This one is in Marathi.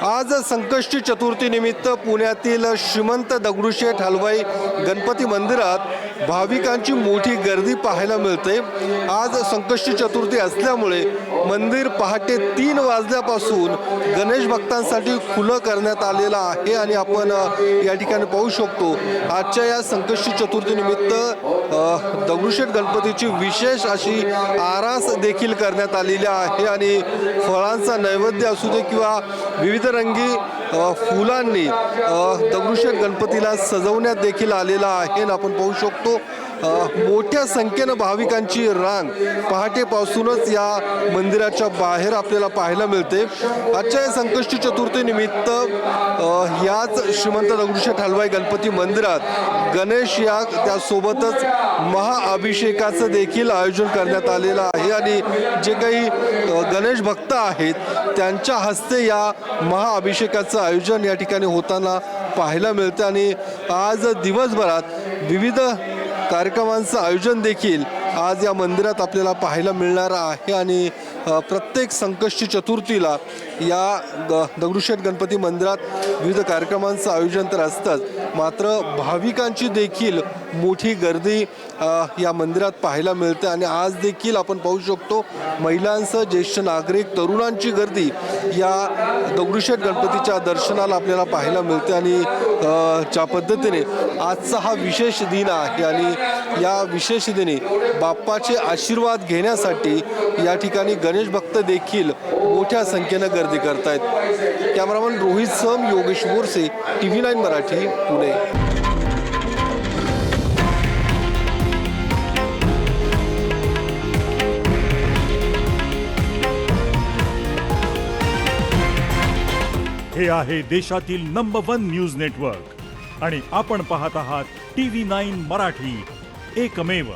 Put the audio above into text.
आज संकष्टी चतुर्थी निमित्त पुण्यातील श्रीमंत दगडूशेठ हलवाई गणपती मंदिरात भाविकांची मोठी गर्दी पाहायला मिळते। आज संकष्टी चतुर्थी असल्यामुळे मंदिर पहाटे 3 वाजल्यापासून गणेश भक्तांसाठी खुलं करण्यात आलेलं आहे आणि आपण या ठिकाणी पाहू शकतो आजच्या या संकष्टी चतुर्थी निमित्त दगडूशेठ गणपतीची विशेष अशी आरास देखील करण्यात आलेली आहे आणि फळांचा नैवेद्य असू दे किंवा विविध रंगी फुलांनी दगडूशेठ गणपतीला सजवण्यात देखील आलेला आहे आणि आपण पाहू शकतो मोठ्या संख्येने भाविकांची रांग पहाटेपासूनच या मंदिराच्या बाहेर आपल्याला पाहायला मिळते। आजच्या संकष्टी चतुर्थी निमित्त याच श्रीमंत दगडूशेठ हलवाई गणपती मंदिरात गणेश या त्यासोबतच महाअभिषेकाचं देखील आयोजन करण्यात आलेलं आहे आणि जे काही गणेश भक्त आहेत त्यांच्या हस्ते या महाअभिषेकाचं आयोजन या ठिकाणी होताना पाहायला मिळतं आणि आज दिवसभरात विविध कार्यक्रमांचं आयोजन देखील आज या मंदिरात आपल्याला पाहायला मिळणार आहे आणि प्रत्येक संकष्टी चतुर्थीला या दगडूशेठ गणपती मंदिरात विविध कार्यक्रमांचं आयोजन तर असतंच, मात्र भाविकांची देखील मोठी गर्दी या मंदिरात पाहायला मिळते आणि आज देखील आपण पाहू शकतो महिलांसह ज्येष्ठ नागरिक तरुणांची गर्दी या दगडूशेठ गणपतीच्या दर्शनाला आपल्याला पाहायला मिळते आणि ज्या पद्धतीने आजचा हा विशेष दिन आहे आणि या विशेष दिनी बाप्पाचे आशीर्वाद घेण्यासाठी या ठिकाणी गणेश भक्त देखील मोठ्या संख्येने गर्दी करतायत। कॅमेरामन रोहित सम, योगेश बोरसे, TV9 मराठी, पुणे। हे आहे देशातील नंबर 1 न्यूज नेटवर्क आणि आपण पाहत आहात TV9 मराठी, एकमेव।